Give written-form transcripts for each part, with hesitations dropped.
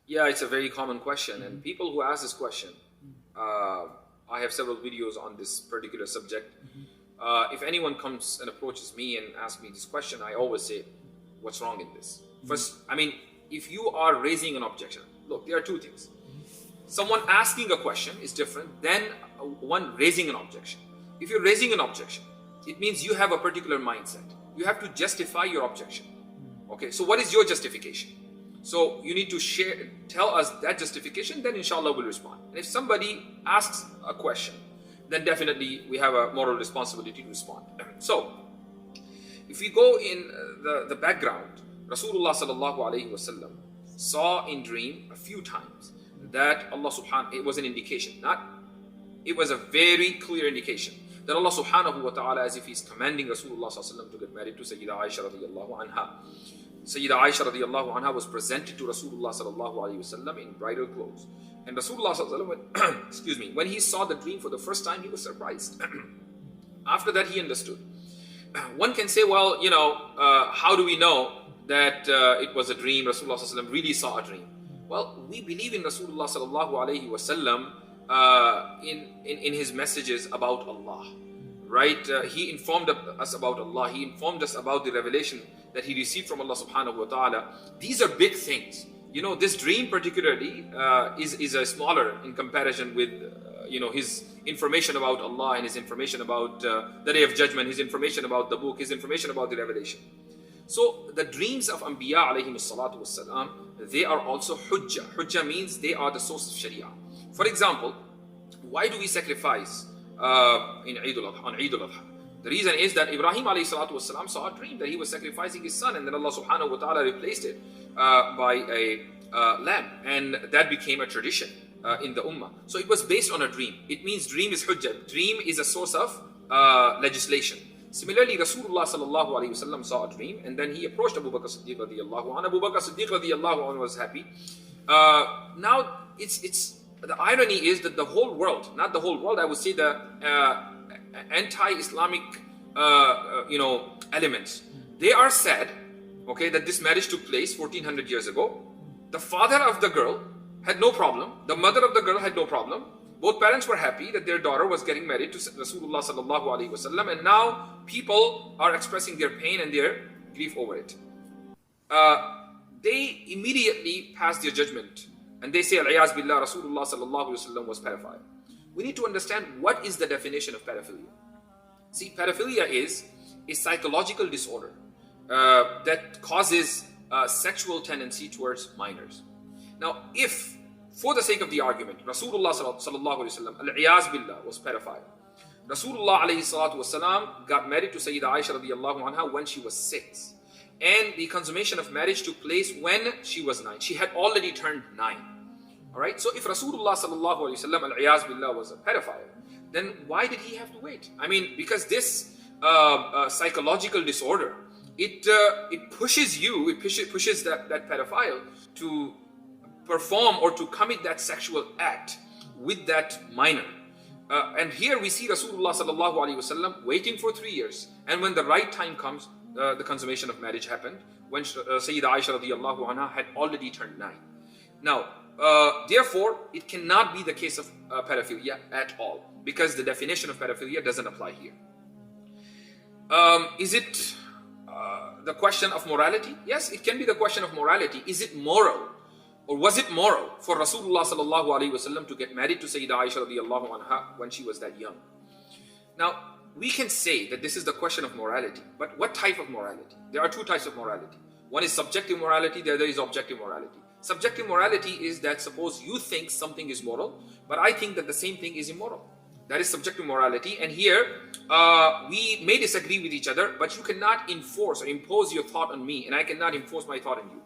Yeah, it's a very common question, and people who ask this question, I have several videos on this particular subject. If anyone comes and approaches me and asks me this question, I always say, what's wrong in this? First, I mean, if you are raising an objection, look, there are two things. Someone asking a question is different than one raising an objection. If you're raising an objection, it means you have a particular mindset. You have to justify your objection. Okay, so what is your justification? So you need to tell us that justification, then inshallah we'll respond. And if somebody asks a question, then definitely we have a moral responsibility to respond. So, if we go in the background, Rasulullah sallallahu alaihi wasallam saw in dream a few times that Allah subhanahu, it was an indication, it was a very clear indication that Allah subhanahu wa ta'ala, as if He's commanding Rasulullah sallallahu alaihi wasallam to get married to Sayyida Aayesha radiyallahu anha. Sayyida Aayesha radiyallahu anha was presented to Rasulullah sallallahu alaihi wasallam in bridal clothes. And Rasulullah sallallahu alaihi wasallam, excuse me, when he saw the dream for the first time, he was surprised. After that, he understood. One can say, well, you know, how do we know that it was a dream? Rasulullah sallallahu alaihi wasallam really saw a dream. Well, we believe in Rasulullah sallallahu alaihi wasallam in his messages about Allah. Right? He informed us about Allah. He informed us about the revelation that he received from Allah subhanahu wa ta'ala. These are big things. You know, this dream particularly is a smaller in comparison with, you know, his information about Allah and his information about the Day of Judgment, his information about the book, his information about the revelation. So the dreams of Anbiya alayhim salatu wassalam, they are also hujjah. Hujjah means they are the source of Sharia. For example, why do we sacrifice on Eid al-Adha? The reason is that Ibrahim alayhi salatu wasalam saw a dream that he was sacrificing his son, and then Allah subhanahu wa ta'ala replaced it by a lamb, and that became a tradition in the ummah. So it was based on a dream. It means dream is hujjah. Dream is a source of legislation. Similarly, Rasulullah sallallahu alayhi wasallam saw a dream, and then he approached Abu Bakr Siddiq radiyallahu anhu. Abu Bakr Siddiq radiyallahu anhu was happy. Now, it's the irony is that the whole world, not the whole world, I would say the anti-Islamic, elements, they are sad, okay, that this marriage took place 1400 years ago. The father of the girl had no problem. The mother of the girl had no problem. Both parents were happy that their daughter was getting married to Rasulullah sallallahu alaihi wasallam, and now people are expressing their pain and their grief over it. They immediately pass their judgment and they say, al-iyaz billah, Rasulullah sallallahu alaihi wasallam was pedophile. We need to understand what is the definition of pedophilia. See, pedophilia is a psychological disorder that causes sexual tendency towards minors. Now, if, for the sake of the argument, Rasulullah sallallahu alaihi wasallam, al-iyaz billah, was pedophile, Rasulullah alayhi salatu wasalam got married to Sayyida Aayesha radiyallahu anha when she was 6. And the consummation of marriage took place when she was 9. She had already turned 9. Alright, so if Rasulullah sallallahu alaihi wasallam, al-iyaz billah, was a pedophile, then why did he have to wait? I mean, because this psychological disorder, it pushes you, it pushes that pedophile to perform or to commit that sexual act with that minor. And here we see Rasulullah sallallahu alaihi wasallam waiting for 3 years, and when the right time comes, the consummation of marriage happened when Sayyida Aayesha radiyallahu anha had already turned 9. Now, therefore, it cannot be the case of pedophilia at all, because the definition of pedophilia doesn't apply here. Is it the question of morality? Yes, it can be the question of morality. Is it moral, or was it moral for Rasulullah sallallahu alaihi wasallam to get married to Sayyida Aayesha radiyallahu anha when she was that young? Now, we can say that this is the question of morality, but what type of morality? There are two types of morality. One is subjective morality, the other is objective morality. Subjective morality is that suppose you think something is moral, but I think that the same thing is immoral. That is subjective morality, and here we may disagree with each other, but you cannot enforce or impose your thought on me, and I cannot enforce my thought on you.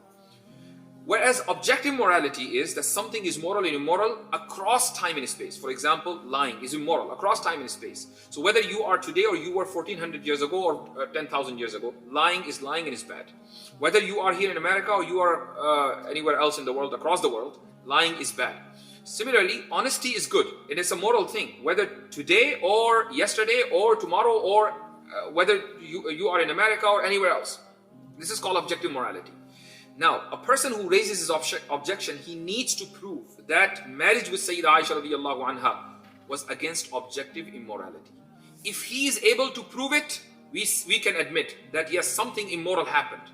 Whereas objective morality is that something is moral and immoral across time and space. For example, lying is immoral across time and space. So whether you are today or you were 1400 years ago or 10,000 years ago, lying is lying and is bad. Whether you are here in America or you are anywhere else in the world, across the world, lying is bad. Similarly, honesty is good. It is a moral thing. Whether today or yesterday or tomorrow or whether you are in America or anywhere else. This is called objective morality. Now, a person who raises his objection, he needs to prove that marriage with Sayyidah Aisha radiallahu anha was against objective immorality. If he is able to prove it, we can admit that yes, something immoral happened.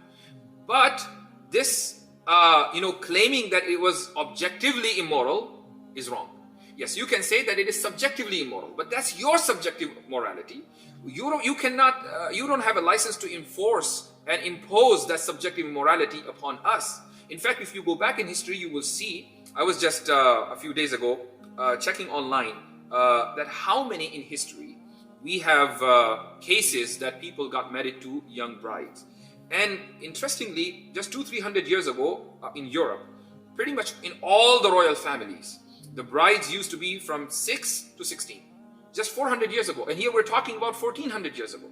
But this, claiming that it was objectively immoral is wrong. Yes, you can say that it is subjectively immoral, but that's your subjective morality. You don't have a license to enforce and impose that subjective immorality upon us. In fact, if you go back in history, you will see, I was just a few days ago checking online that how many in history we have cases that people got married to young brides. And interestingly, just 200-300 years ago in Europe, pretty much in all the royal families, the brides used to be from 6 to 16, just 400 years ago. And here we're talking about 1400 years ago.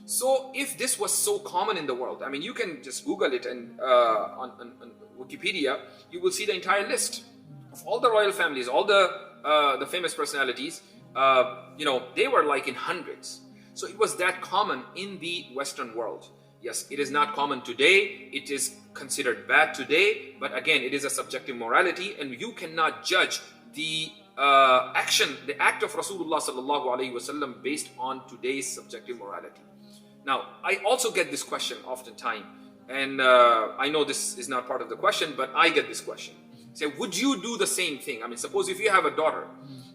So if this was so common in the world, I mean, you can just Google it, and on Wikipedia, you will see the entire list of all the royal families, all the famous personalities. They were like in hundreds. So it was that common in the Western world. Yes, it is not common today. It is considered bad today. But again, it is a subjective morality, and you cannot judge the act of Rasulullah sallallahu alaihi wasallam based on today's subjective morality. Now, I also get this question oftentimes, and I know this is not part of the question, but I get this question. Say, would you do the same thing? I mean, suppose if you have a daughter,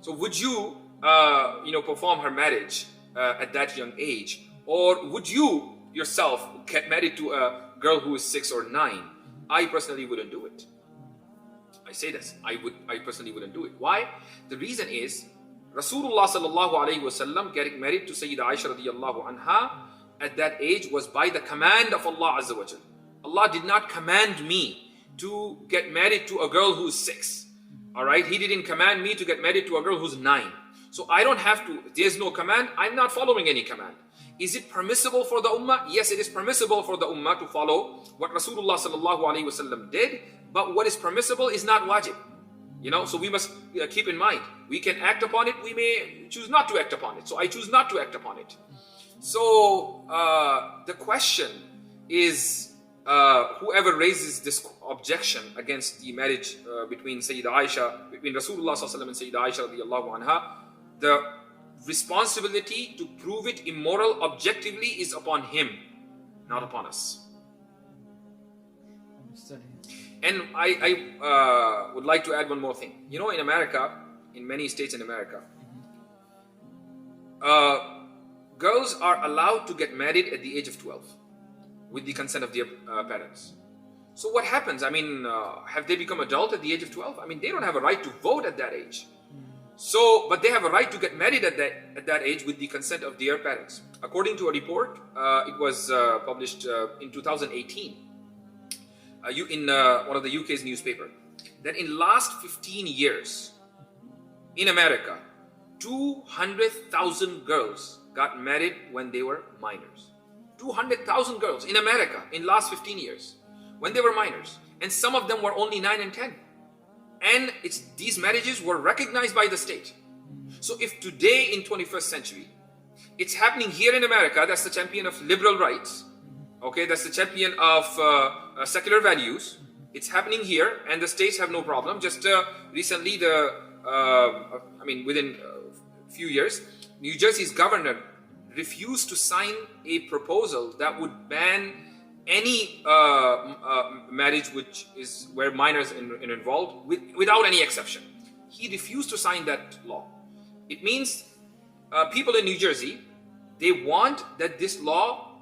so would you, perform her marriage at that young age? Or would you yourself get married to a girl who is 6 or 9? I personally wouldn't do it. I say this, I personally wouldn't do it. Why? The reason is, Rasulullah sallallahu alaihi wasallam getting married to Sayyidah Aisha radiallahu anha at that age was by the command of Allah Azza wa Jal. Allah did not command me to get married to a girl who's 6. Alright, He didn't command me to get married to a girl who's 9. So I don't have to, there's no command, I'm not following any command. Is it permissible for the ummah? Yes, it is permissible for the ummah to follow what Rasulullah sallallahu alaihi wasallam did, but what is permissible is not wajib. So we must keep in mind, we can act upon it, we may choose not to act upon it. So I choose not to act upon it. So the question is, whoever raises this objection against the marriage between Sayyidah Aisha, between Rasulullah sallallahu alaihi wasallam and Sayyidah Aisha radiallahu anha, the responsibility to prove it immoral objectively is upon him, not upon us. And I would like to add one more thing. In America, in many states in America, girls are allowed to get married at the age of 12 with the consent of their parents. So what happens? I mean, have they become adult at the age of 12? I mean, they don't have a right to vote at that age. So, but they have a right to get married at that age with the consent of their parents. According to a report, it was published in 2018 in one of the UK's newspaper, that in last 15 years in America, 200,000 girls got married when they were minors. 200,000 girls in America in last 15 years when they were minors, and some of them were only 9 and 10. And these marriages were recognized by the state. So if today in 21st century, it's happening here in America, that's the champion of liberal rights, okay, that's the champion of secular values, it's happening here, and the states have no problem. Just recently, within a few years, New Jersey's governor refused to sign a proposal that would ban any marriage where minors are involved without any exception. He refused to sign that law. It means people in New Jersey, they want that this law,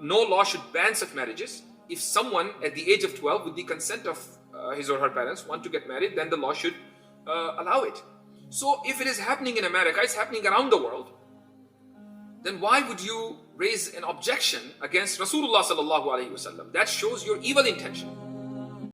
no law should ban such marriages. If someone at the age of 12 with the consent of his or her parents want to get married, then the law should allow it. So if it is happening in America, it's happening around the world, then why would you raise an objection against Rasulullah sallallahu alaihi wasallam? That shows your evil intention.